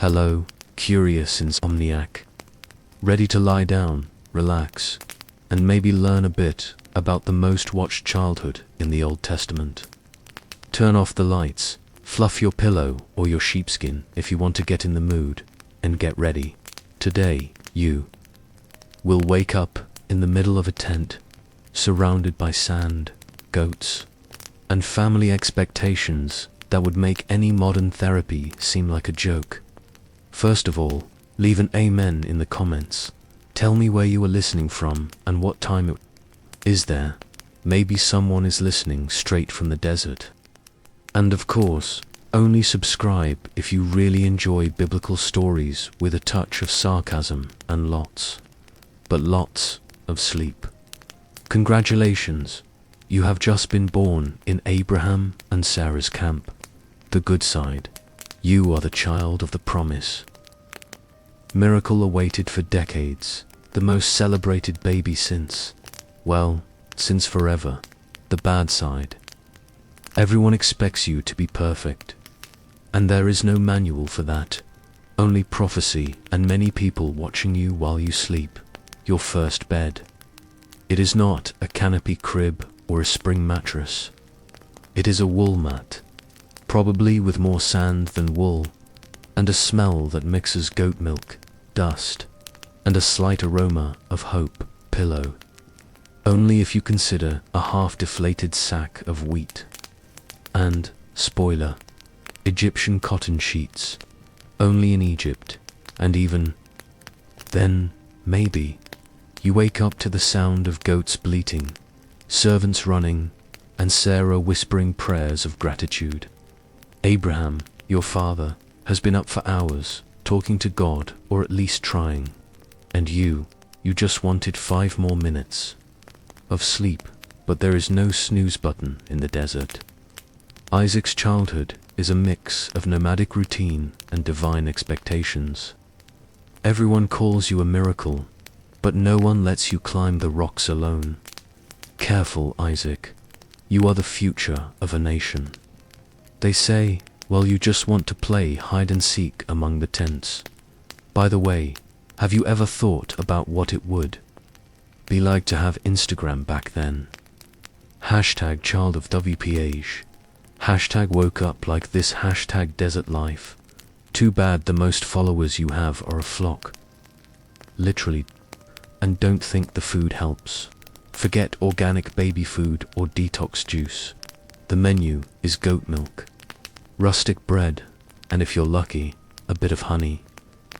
Hello, curious insomniac. Ready to lie down, relax, and maybe learn a bit about the most watched childhood in the Old Testament. Turn off the lights, fluff your pillow or your sheepskin if you want to get in the mood, and get ready. Today, you will wake up in the middle of a tent, surrounded by sand, goats, and family expectations that would make any modern therapy seem like a joke. First of all, leave an amen in the comments. Tell me where you are listening from and what time it is there. Maybe someone is listening straight from the desert. And of course, only subscribe if you really enjoy biblical stories with a touch of sarcasm and lots of sleep. Congratulations, you have just been born in Abraham and Sarah's camp. The good side. You are the child of the promise. Miracle awaited for decades, the most celebrated baby since forever. The bad side. Everyone expects you to be perfect. And there is no manual for that. Only prophecy and many people watching you while you sleep. Your first bed. It is not a canopy crib or a spring mattress. It is a wool mat, probably with more sand than wool, and a smell that mixes goat milk, dust, and a slight aroma of hope, pillow. Only if you consider a half-deflated sack of wheat. And, spoiler, Egyptian cotton sheets. Only in Egypt, and even then, maybe, you wake up to the sound of goats bleating, servants running, and Sarah whispering prayers of gratitude. Abraham, your father, has been up for hours, talking to God, or at least trying. And you just wanted 5 more minutes of sleep, but there is no snooze button in the desert. Isaac's childhood is a mix of nomadic routine and divine expectations. Everyone calls you a miracle, but no one lets you climb the rocks alone. Careful, Isaac. You are the future of a nation. They say, well, you just want to play hide and seek among the tents. By the way, have you ever thought about what it would be like to have Instagram back then? Hashtag child of WPH. Hashtag woke up like this. Hashtag desert life. Too bad the most followers you have are a flock. Literally. And don't think the food helps. Forget organic baby food or detox juice. The menu is goat milk, rustic bread, and if you're lucky, a bit of honey.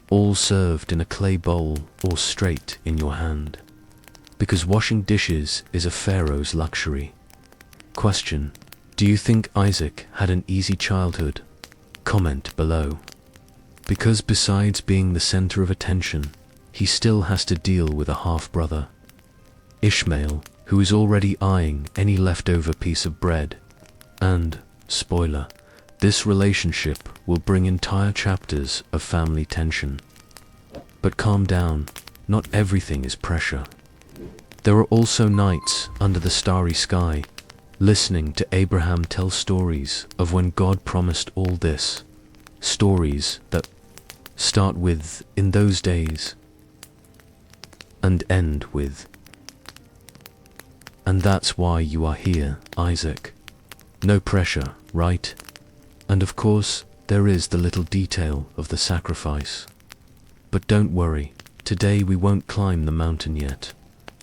All served in a clay bowl or straight in your hand. Because washing dishes is a pharaoh's luxury. Question: do you think Isaac had an easy childhood? Comment below. Because besides being the center of attention, he still has to deal with a half-brother, Ishmael, who is already eyeing any leftover piece of bread. And, spoiler, this relationship will bring entire chapters of family tension. But calm down, not everything is pressure. There are also nights under the starry sky, listening to Abraham tell stories of when God promised all this. Stories that start with, in those days, and end with. And that's why you are here, Isaac. No pressure, right? And of course, there is the little detail of the sacrifice. But don't worry, today we won't climb the mountain yet.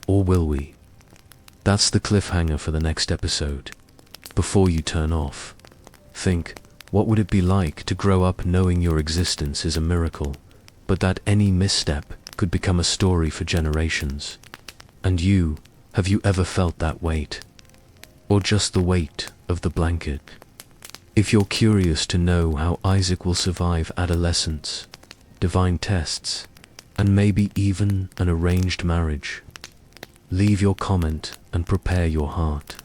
Or will we? That's the cliffhanger for the next episode. Before you turn off, think, what would it be like to grow up knowing your existence is a miracle, but that any misstep could become a story for generations? And you, have you ever felt that weight? Or just the weight of the blanket? If you're curious to know how Isaac will survive adolescence, divine tests, and maybe even an arranged marriage, leave your comment and prepare your heart.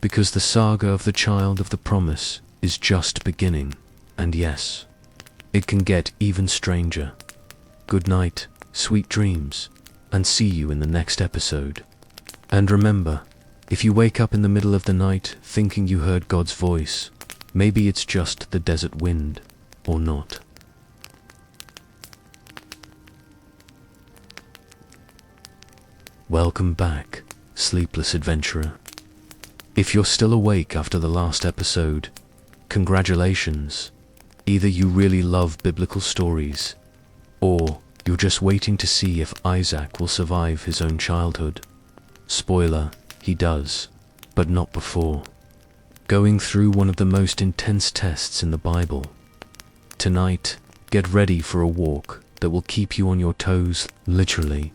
Because the saga of the child of the promise is just beginning, and yes, it can get even stranger. Good night, sweet dreams, and see you in the next episode. And remember, if you wake up in the middle of the night thinking you heard God's voice, maybe it's just the desert wind, or not. Welcome back, sleepless adventurer. If you're still awake after the last episode, congratulations. Either you really love biblical stories, or you're just waiting to see if Isaac will survive his own childhood. Spoiler, he does, but not before. Going through one of the most intense tests in the Bible. Tonight, get ready for a walk that will keep you on your toes, literally.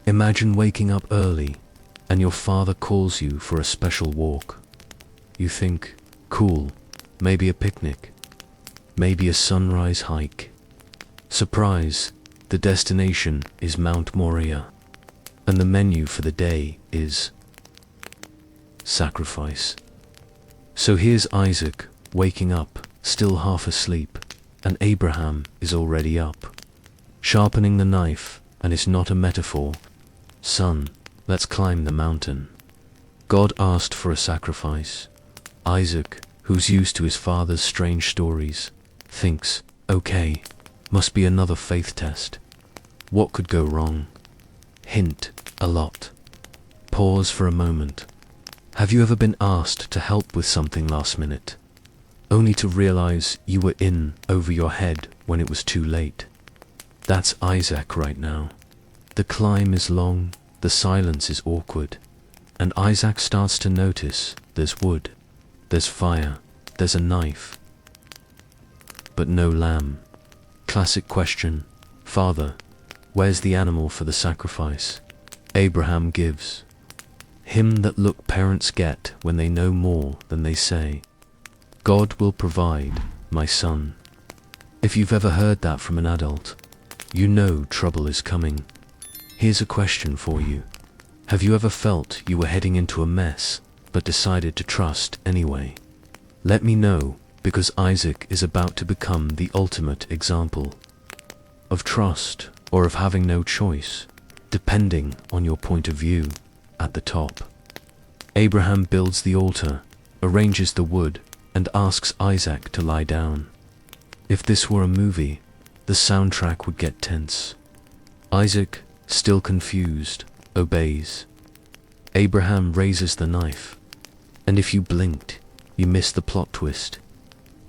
Imagine waking up early, and your father calls you for a special walk. You think, cool, maybe a picnic, maybe a sunrise hike. Surprise, the destination is Mount Moriah, and the menu for the day is sacrifice. So here's Isaac, waking up, still half asleep, and Abraham is already up, sharpening the knife, and it's not a metaphor. Son, let's climb the mountain. God asked for a sacrifice. Isaac, who's used to his father's strange stories, thinks, okay, must be another faith test. What could go wrong? Hint, a lot. Pause for a moment. Have you ever been asked to help with something last minute, only to realize you were in over your head when it was too late? That's Isaac right now. The climb is long, the silence is awkward, and Isaac starts to notice there's wood, there's fire, there's a knife, but no lamb. Classic question, Father, where's the animal for the sacrifice? Abraham gives. Hymn that look parents get when they know more than they say. God will provide, my son. If you've ever heard that from an adult, you know trouble is coming. Here's a question for you. Have you ever felt you were heading into a mess, but decided to trust anyway? Let me know, because Isaac is about to become the ultimate example of trust, or of having no choice, depending on your point of view, at the top. Abraham builds the altar, arranges the wood, and asks Isaac to lie down. If this were a movie, the soundtrack would get tense. Isaac, still confused, obeys. Abraham raises the knife, and if you blinked, you missed the plot twist.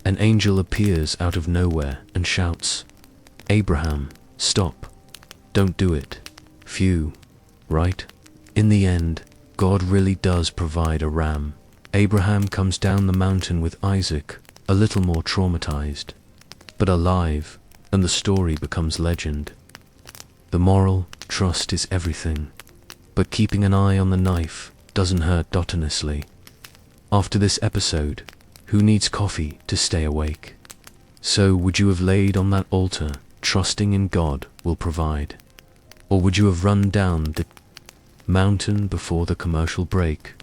An angel appears out of nowhere and shouts, Abraham, stop. Don't do it. Phew, right? In the end, God really does provide a ram. Abraham comes down the mountain with Isaac, a little more traumatized, but alive, and the story becomes legend. The moral, trust is everything, but keeping an eye on the knife doesn't hurt. Honestly. After this episode, who needs coffee to stay awake? So would you have laid on that altar, trusting in God will provide? Or would you have run down the mountain before the commercial break?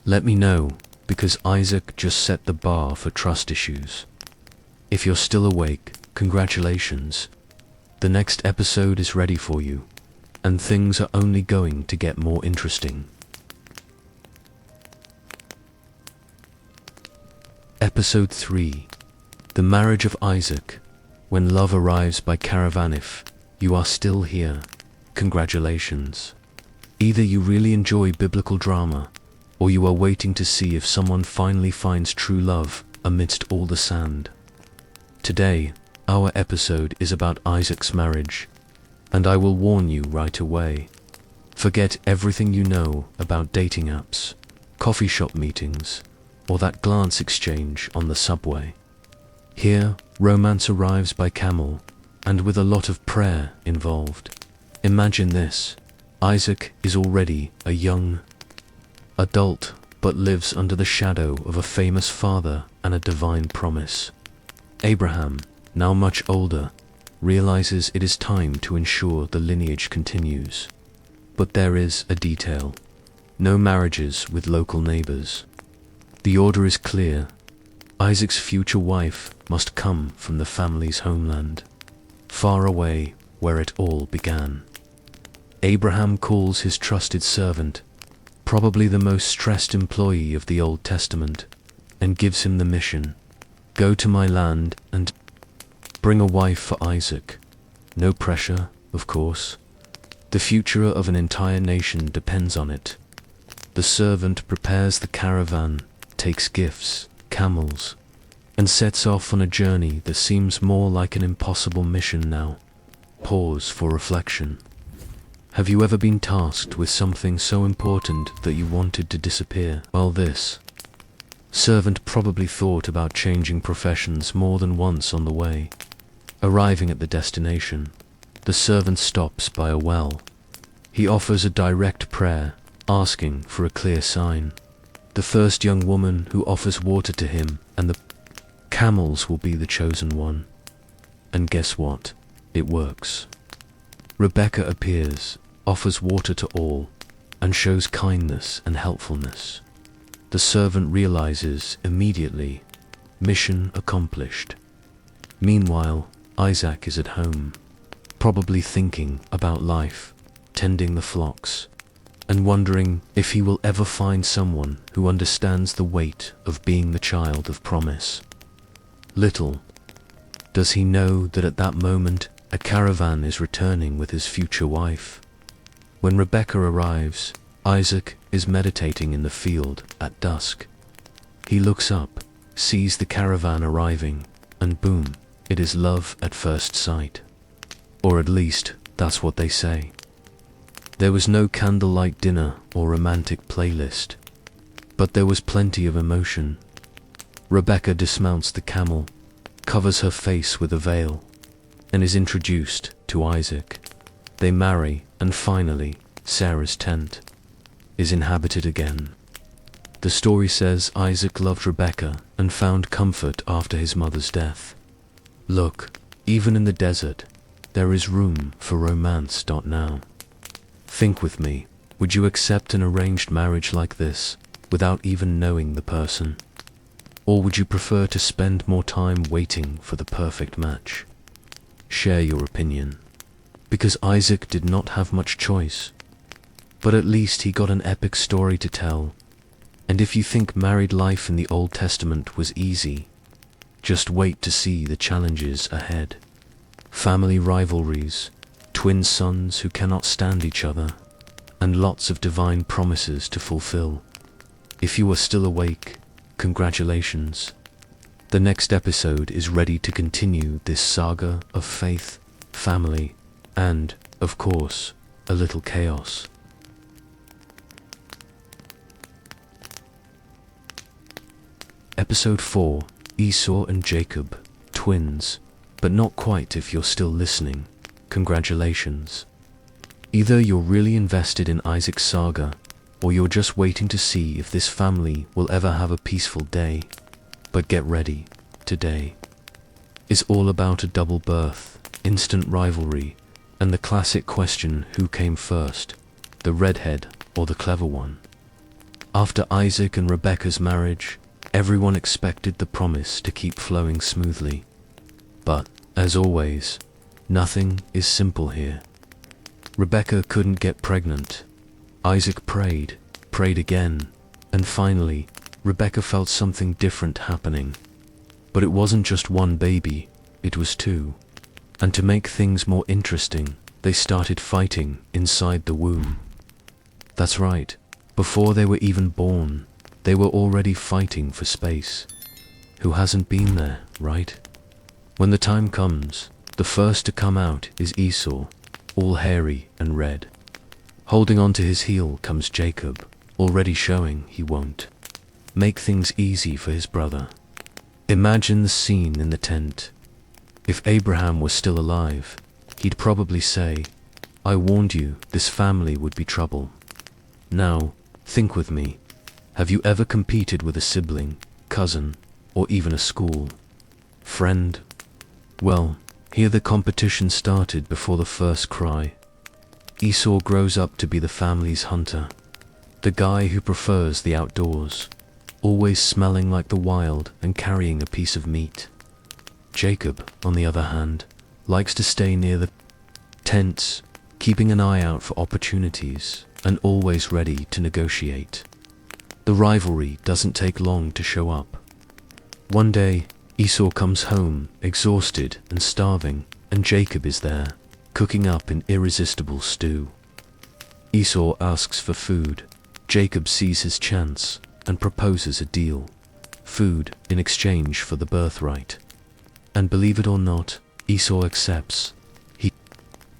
Let me know, because Isaac just set the bar for trust issues. If you're still awake, congratulations. The next episode is ready for you, and things are only going to get more interesting. Episode 3. The Marriage of Isaac. When Love Arrives by Caravan. If you are still here, congratulations. Either you really enjoy biblical drama, or you are waiting to see if someone finally finds true love amidst all the sand. Today, our episode is about Isaac's marriage, and I will warn you right away. Forget everything you know about dating apps, coffee shop meetings, or that glance exchange on the subway. Here, romance arrives by camel, and with a lot of prayer involved. Imagine this. Isaac is already a young adult, but lives under the shadow of a famous father and a divine promise. Abraham, now much older, realizes it is time to ensure the lineage continues. But there is a detail. No marriages with local neighbors. The order is clear. Isaac's future wife must come from the family's homeland, far away where it all began. Abraham calls his trusted servant, probably the most stressed employee of the Old Testament, and gives him the mission. Go to my land and bring a wife for Isaac. No pressure, of course. The future of an entire nation depends on it. The servant prepares the caravan, takes gifts, camels, and sets off on a journey that seems more like an impossible mission now. Pause for reflection. Have you ever been tasked with something so important that you wanted to disappear? Well, this servant probably thought about changing professions more than once on the way. Arriving at the destination, the servant stops by a well. He offers a direct prayer, asking for a clear sign. The first young woman who offers water to him and the camels will be the chosen one. And guess what? It works. Rebecca appears, offers water to all, and shows kindness and helpfulness. The servant realizes immediately, mission accomplished. Meanwhile, Isaac is at home, probably thinking about life, tending the flocks, and wondering if he will ever find someone who understands the weight of being the child of promise. Little does he know that at that moment, a caravan is returning with his future wife. When Rebecca arrives, Isaac is meditating in the field at dusk. He looks up, sees the caravan arriving, and boom, it is love at first sight. Or at least, that's what they say. There was no candlelight dinner or romantic playlist, but there was plenty of emotion. Rebecca dismounts the camel, covers her face with a veil, and is introduced to Isaac. They marry, and finally, Sarah's tent is inhabited again. The story says Isaac loved Rebecca and found comfort after his mother's death. Look, even in the desert, there is room for romance. Now, think with me, would you accept an arranged marriage like this without even knowing the person? Or would you prefer to spend more time waiting for the perfect match? Share your opinion. Because Isaac did not have much choice, but at least he got an epic story to tell. And if you think married life in the Old Testament was easy, just wait to see the challenges ahead. Family rivalries, twin sons who cannot stand each other, and lots of divine promises to fulfill. If you are still awake, congratulations. The next episode is ready to continue this saga of faith, family, and, of course, a little chaos. Episode 4, Esau and Jacob, twins, but not quite if you're still listening. Congratulations. Either you're really invested in Isaac's saga, or you're just waiting to see if this family will ever have a peaceful day. But get ready, today is all about a double birth, instant rivalry, and the classic question, who came first, the redhead or the clever one? After Isaac and Rebecca's marriage, everyone expected the promise to keep flowing smoothly. But, as always, nothing is simple here. Rebecca couldn't get pregnant. Isaac prayed again, and finally, Rebecca felt something different happening. But it wasn't just one baby, it was two. And to make things more interesting, they started fighting inside the womb. That's right, before they were even born, they were already fighting for space. Who hasn't been there, right? When the time comes, the first to come out is Esau, all hairy and red. Holding on to his heel comes Jacob, already showing he won't make things easy for his brother. Imagine the scene in the tent. If Abraham was still alive, he'd probably say, "I warned you, this family would be trouble." Now, think with me. Have you ever competed with a sibling, cousin, or even a school friend? Well, here the competition started before the first cry. Esau grows up to be the family's hunter, the guy who prefers the outdoors, always smelling like the wild and carrying a piece of meat. Jacob, on the other hand, likes to stay near the tents, keeping an eye out for opportunities and always ready to negotiate. The rivalry doesn't take long to show up. One day, Esau comes home, exhausted and starving, and Jacob is there, cooking up an irresistible stew. Esau asks for food. Jacob sees his chance and proposes a deal. Food in exchange for the birthright. And believe it or not, Esau accepts. He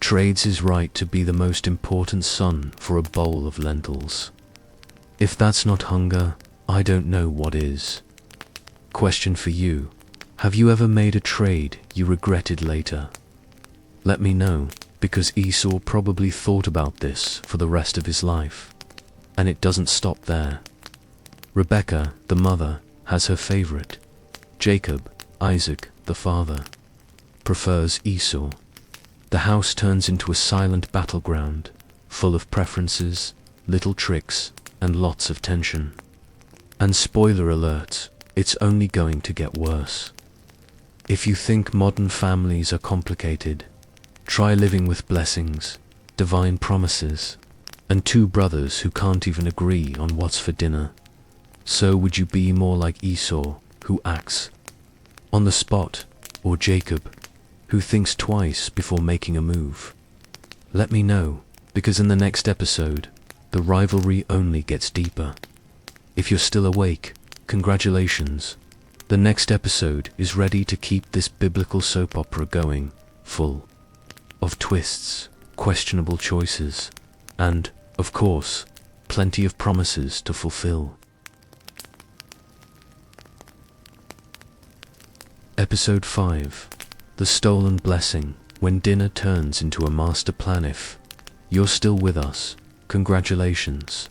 trades his right to be the most important son for a bowl of lentils. If that's not hunger, I don't know what is. Question for you. Have you ever made a trade you regretted later? Let me know, because Esau probably thought about this for the rest of his life. And it doesn't stop there. Rebecca, the mother, has her favorite. Jacob, Isaac, the father, prefers Esau. The house turns into a silent battleground, full of preferences, little tricks, and lots of tension. And spoiler alert, it's only going to get worse. If you think modern families are complicated, try living with blessings, divine promises, and two brothers who can't even agree on what's for dinner. So would you be more like Esau, who acts on the spot, or Jacob, who thinks twice before making a move? Let me know, because in the next episode, the rivalry only gets deeper. If you're still awake, congratulations. The next episode is ready to keep this biblical soap opera going, full of twists, questionable choices, and, of course, plenty of promises to fulfill. Episode 5. The Stolen Blessing. When dinner turns into a master plan. If you're still with us, congratulations.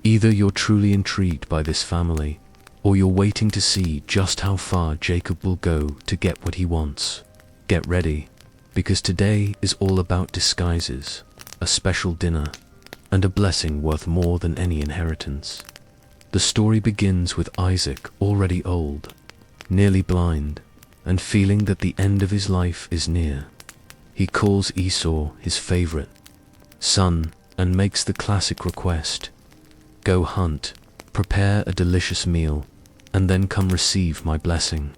Either you're truly intrigued by this family, or you're waiting to see just how far Jacob will go to get what he wants. Get ready, because today is all about disguises, a special dinner, and a blessing worth more than any inheritance. The story begins with Isaac, already old, nearly blind, and feeling that the end of his life is near. He calls Esau his favorite son and makes the classic request: go hunt, prepare a delicious meal, and then come receive my blessing.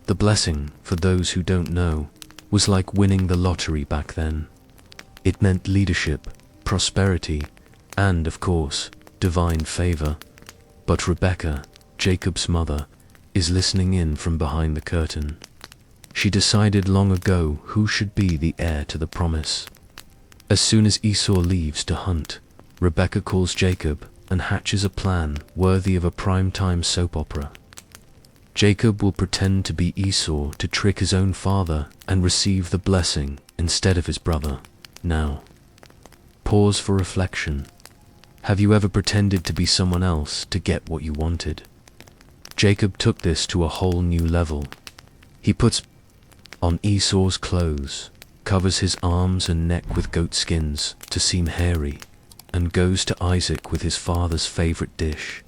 The blessing, for those who don't know, was like winning the lottery back then. It meant leadership, prosperity, and, of course, divine favor. But Rebecca, Jacob's mother, is listening in from behind the curtain. She decided long ago who should be the heir to the promise. As soon as Esau leaves to hunt, Rebecca calls Jacob and hatches a plan worthy of a prime-time soap opera. Jacob will pretend to be Esau to trick his own father and receive the blessing instead of his brother. Now, pause for reflection. Have you ever pretended to be someone else to get what you wanted? Jacob took this to a whole new level. He puts on Esau's clothes, covers his arms and neck with goat skins to seem hairy, and goes to Isaac with his father's favorite dish.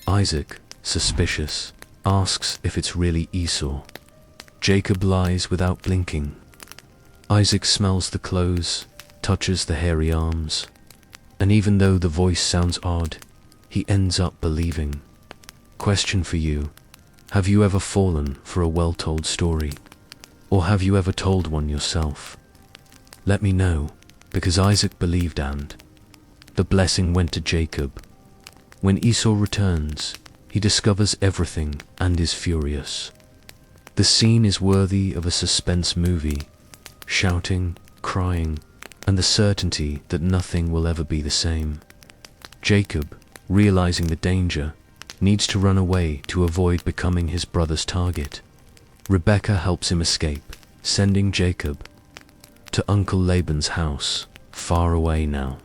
Isaac, suspicious, asks if it's really Esau. Jacob lies without blinking. Isaac smells the clothes, touches the hairy arms, and even though the voice sounds odd, he ends up believing. Question for you: have you ever fallen for a well-told story? Or have you ever told one yourself? Let me know, because Isaac believed and the blessing went to Jacob. When Esau returns, he discovers everything and is furious. The scene is worthy of a suspense movie: shouting, crying, and the certainty that nothing will ever be the same. Jacob, realizing the danger, needs to run away to avoid becoming his brother's target. Rebecca helps him escape, sending Jacob to Uncle Laban's house, far away now.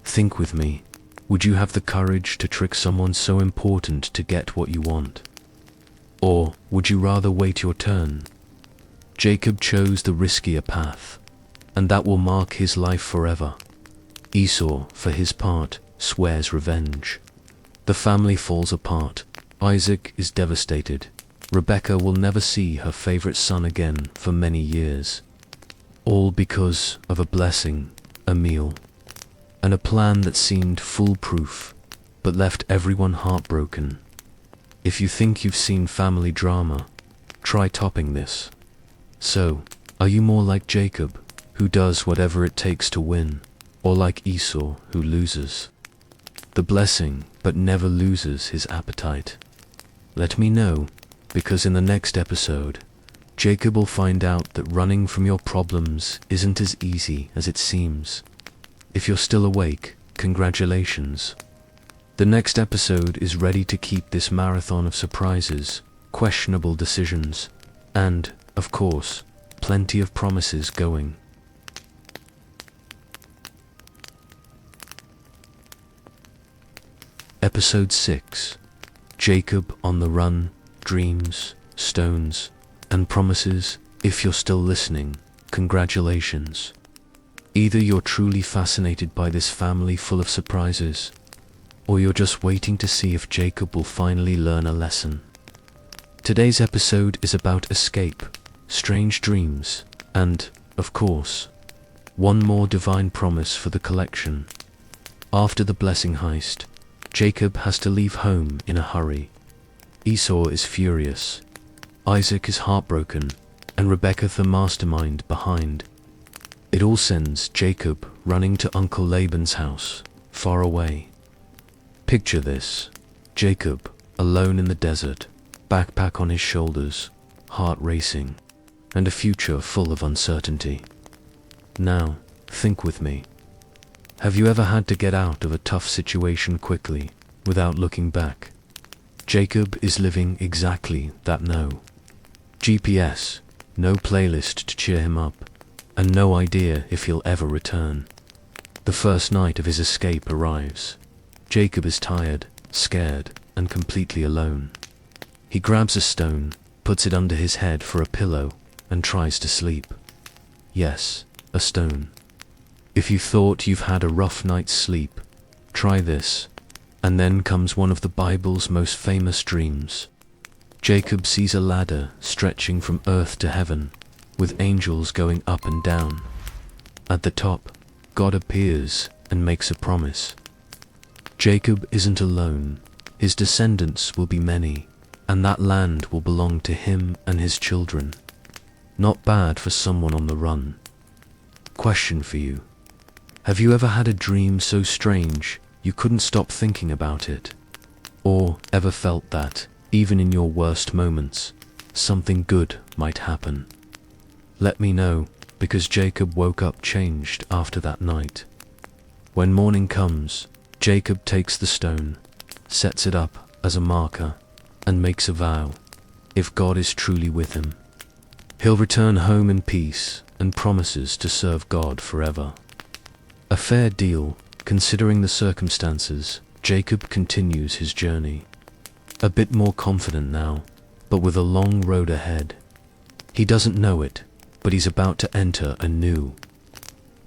Think with me, would you have the courage to trick someone so important to get what you want? Or would you rather wait your turn? Jacob chose the riskier path, and that will mark his life forever. Esau, for his part, swears revenge. The family falls apart. Isaac is devastated. Rebecca will never see her favorite son again for many years. All because of a blessing, a meal, and a plan that seemed foolproof, but left everyone heartbroken. If you think you've seen family drama, try topping this. So, are you more like Jacob, who does whatever it takes to win? Or like Esau, who loses the blessing but never loses his appetite? Let me know, because in the next episode, Jacob will find out that running from your problems isn't as easy as it seems. If you're still awake, congratulations. The next episode is ready to keep this marathon of surprises, questionable decisions, and, of course, plenty of promises going. Episode 6. Jacob on the Run, Dreams, Stones, and Promises. If you're still listening, congratulations. Either you're truly fascinated by this family full of surprises, or you're just waiting to see if Jacob will finally learn a lesson. Today's episode is about escape, strange dreams, and, of course, one more divine promise for the collection. After the blessing heist, Jacob has to leave home in a hurry. Esau is furious, Isaac is heartbroken, and Rebekah the mastermind behind. It all sends Jacob running to Uncle Laban's house, far away. Picture this: Jacob, alone in the desert, backpack on his shoulders, heart racing, and a future full of uncertainty. Now, think with me. Have you ever had to get out of a tough situation quickly, without looking back? Jacob is living exactly that. No GPS, no playlist to cheer him up, and no idea if he'll ever return. The first night of his escape arrives. Jacob is tired, scared, and completely alone. He grabs a stone, puts it under his head for a pillow, and tries to sleep. Yes, a stone. If you thought you've had a rough night's sleep, try this. And then comes one of the Bible's most famous dreams. Jacob sees a ladder stretching from earth to heaven, with angels going up and down. At the top, God appears and makes a promise. Jacob isn't alone. His descendants will be many, and that land will belong to him and his children. Not bad for someone on the run. Question for you. Have you ever had a dream so strange you couldn't stop thinking about it? Or ever felt that, even in your worst moments, something good might happen? Let me know, because Jacob woke up changed after that night. When morning comes, Jacob takes the stone, sets it up as a marker, and makes a vow. If God is truly with him, he'll return home in peace and promises to serve God forever. A fair deal, considering the circumstances. Jacob continues his journey. A bit more confident now, but with a long road ahead. He doesn't know it, but he's about to enter a new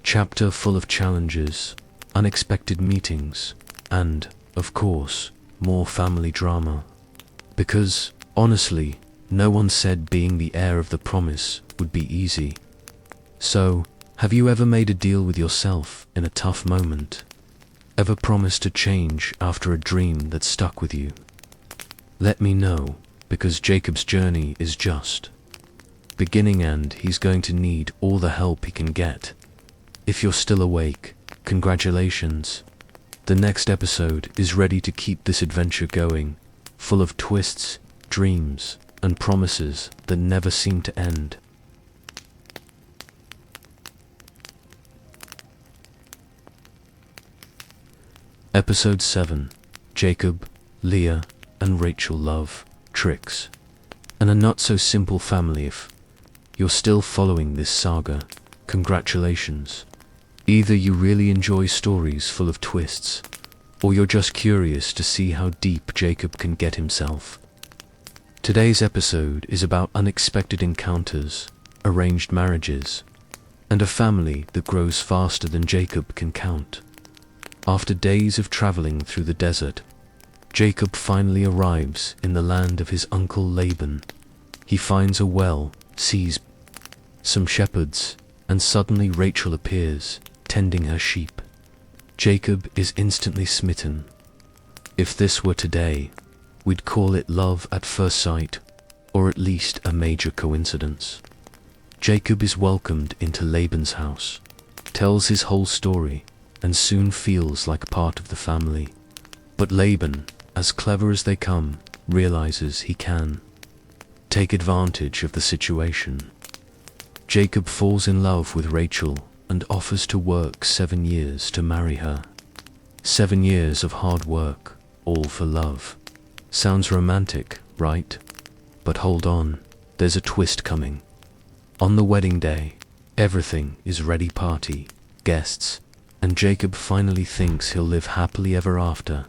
chapter full of challenges, unexpected meetings, and, of course, more family drama. Because, honestly, no one said being the heir of the promise would be easy. So, have you ever made a deal with yourself in a tough moment? Ever promised to change after a dream that stuck with you? Let me know, because Jacob's journey is just beginning and he's going to need all the help he can get. If you're still awake, congratulations. The next episode is ready to keep this adventure going, full of twists, dreams, and promises that never seem to end. Episode 7. Jacob, Leah, and Rachel love, tricks, and a not-so-simple family. If you're still following this saga, congratulations. Either you really enjoy stories full of twists, or you're just curious to see how deep Jacob can get himself. Today's episode is about unexpected encounters, arranged marriages, and a family that grows faster than Jacob can count. After days of traveling through the desert, Jacob finally arrives in the land of his uncle Laban. He finds a well, sees some shepherds, and suddenly Rachel appears, tending her sheep. Jacob is instantly smitten. If this were today, we'd call it love at first sight, or at least a major coincidence. Jacob is welcomed into Laban's house, tells his whole story, and soon feels like part of the family. But Laban, as clever as they come, realizes he can take advantage of the situation. Jacob falls in love with Rachel and offers to work 7 years to marry her. 7 years of hard work, all for love. Sounds romantic, right? But hold on, there's a twist coming. On the wedding day, everything is ready: party, guests, and Jacob finally thinks he'll live happily ever after.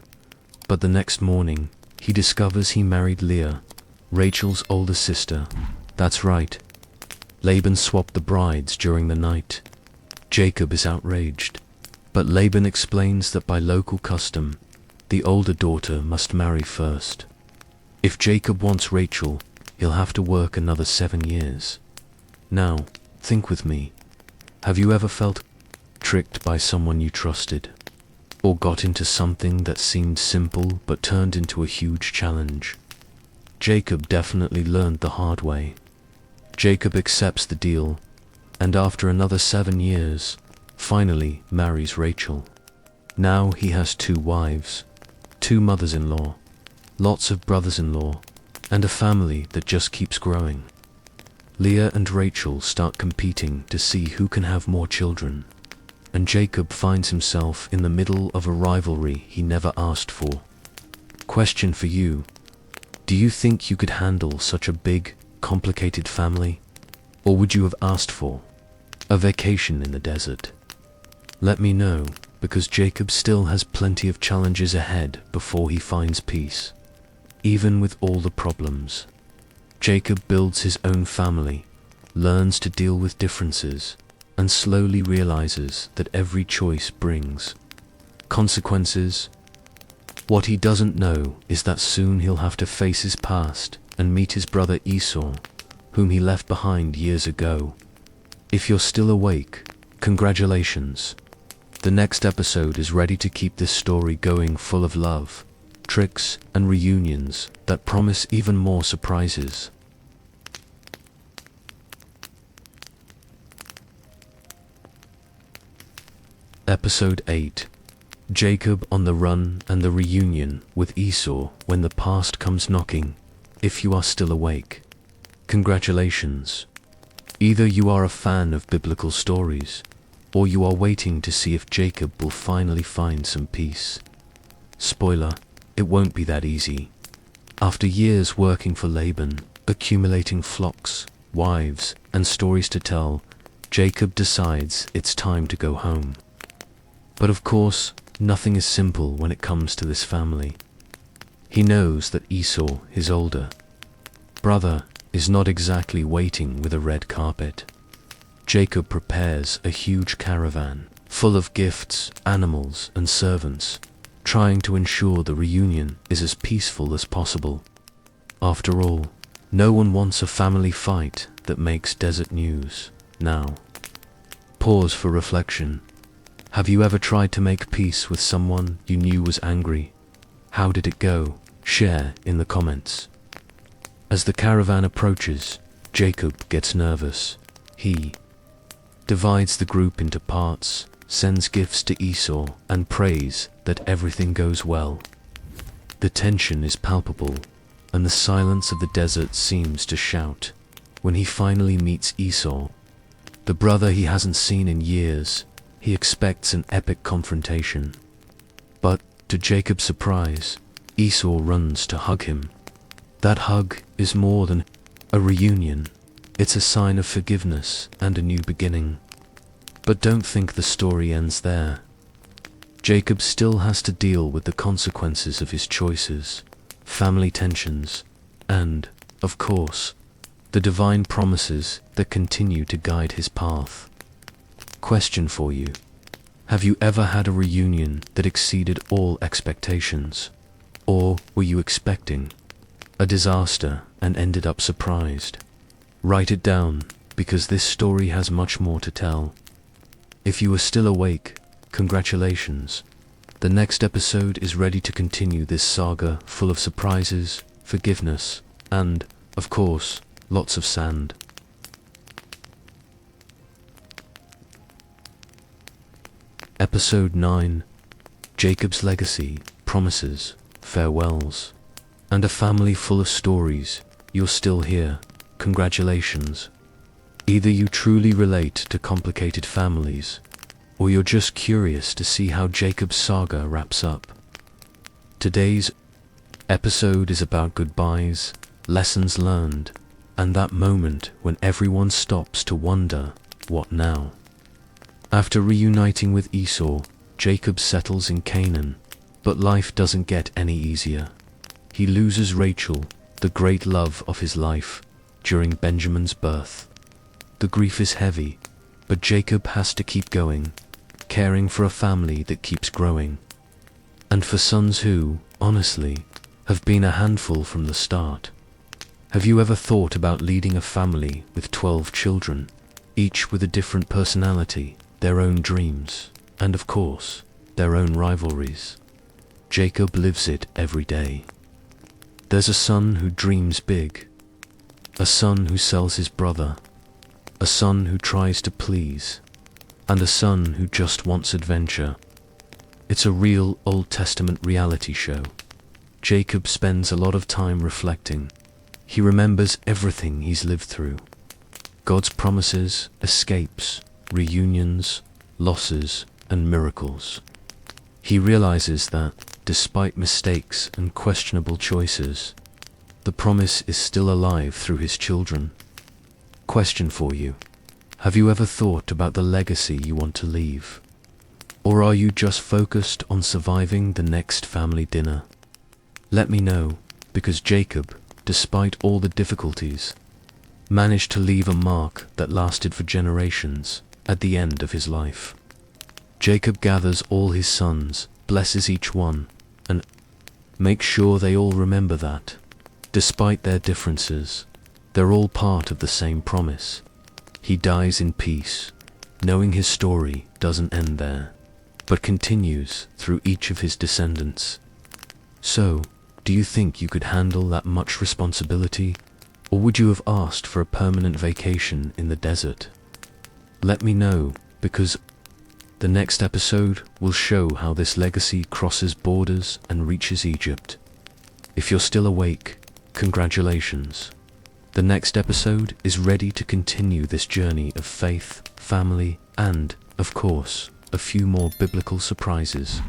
But the next morning, he discovers he married Leah, Rachel's older sister. That's right. Laban swapped the brides during the night. Jacob is outraged, but Laban explains that by local custom, the older daughter must marry first. If Jacob wants Rachel, he'll have to work another 7 years. Now, think with me. Have you ever felt tricked by someone you trusted? Or got into something that seemed simple but turned into a huge challenge? Jacob definitely learned the hard way. Jacob accepts the deal, and after another 7 years, finally marries Rachel. Now he has 2 wives, 2 mothers-in-law, lots of brothers-in-law, and a family that just keeps growing. Leah and Rachel start competing to see who can have more children, and Jacob finds himself in the middle of a rivalry he never asked for. Question for you: do you think you could handle such a big, complicated family? Or would you have asked for a vacation in the desert? Let me know, because Jacob still has plenty of challenges ahead before he finds peace. Even with all the problems, Jacob builds his own family, learns to deal with differences, and slowly realizes that every choice brings consequences. What he doesn't know is that soon he'll have to face his past and meet his brother Esau, whom he left behind years ago. If you're still awake, congratulations. The next episode is ready to keep this story going, full of love, tricks, and reunions that promise even more surprises. Episode 8. Jacob on the run and the reunion with Esau when the past comes knocking. If you are still awake, congratulations. Either you are a fan of biblical stories, or you are waiting to see if Jacob will finally find some peace. Spoiler, it won't be that easy. After years working for Laban, accumulating flocks, wives, and stories to tell, Jacob decides it's time to go home. But of course, nothing is simple when it comes to this family. He knows that Esau, his older brother, is not exactly waiting with a red carpet. Jacob prepares a huge caravan, full of gifts, animals, and servants, trying to ensure the reunion is as peaceful as possible. After all, no one wants a family fight that makes desert news. Now, pause for reflection. Have you ever tried to make peace with someone you knew was angry? How did it go? Share in the comments. As the caravan approaches, Jacob gets nervous. He divides the group into parts, sends gifts to Esau, and prays that everything goes well. The tension is palpable, and the silence of the desert seems to shout. When he finally meets Esau, the brother he hasn't seen in years, he expects an epic confrontation. But, to Jacob's surprise, Esau runs to hug him. That hug is more than a reunion. It's a sign of forgiveness and a new beginning. But don't think the story ends there. Jacob still has to deal with the consequences of his choices, family tensions, and, of course, the divine promises that continue to guide his path. Question for you: have you ever had a reunion that exceeded all expectations? Or were you expecting a disaster and ended up surprised? Write it down, because this story has much more to tell. If you are still awake, congratulations. The next episode is ready to continue this saga full of surprises, forgiveness, and, of course, lots of sand. Episode 9, Jacob's Legacy, Promises, Farewells, and a family full of stories. You're still here. Congratulations. Either you truly relate to complicated families, or you're just curious to see how Jacob's saga wraps up. Today's episode is about goodbyes, lessons learned, and that moment when everyone stops to wonder, what now? After reuniting with Esau, Jacob settles in Canaan, but life doesn't get any easier. He loses Rachel, the great love of his life, during Benjamin's birth. The grief is heavy, but Jacob has to keep going, caring for a family that keeps growing. And for sons who, honestly, have been a handful from the start. Have you ever thought about leading a family with 12 children, each with a different personality, their own dreams, and of course, their own rivalries? Jacob lives it every day. There's a son who dreams big, a son who sells his brother, a son who tries to please, and a son who just wants adventure. It's a real Old Testament reality show. Jacob spends a lot of time reflecting. He remembers everything he's lived through. God's promises, escapes, reunions, losses, and miracles. He realizes that, despite mistakes and questionable choices, the promise is still alive through his children. Question for you. Have you ever thought about the legacy you want to leave? Or are you just focused on surviving the next family dinner? Let me know, because Jacob, despite all the difficulties, managed to leave a mark that lasted for generations at the end of his life. Jacob gathers all his sons, blesses each one, and makes sure they all remember that, despite their differences, they're all part of the same promise. He dies in peace, knowing his story doesn't end there, but continues through each of his descendants. So, do you think you could handle that much responsibility, or would you have asked for a permanent vacation in the desert? Let me know, because the next episode will show how this legacy crosses borders and reaches Egypt. If you're still awake, congratulations. The next episode is ready to continue this journey of faith, family, and, of course, a few more biblical surprises.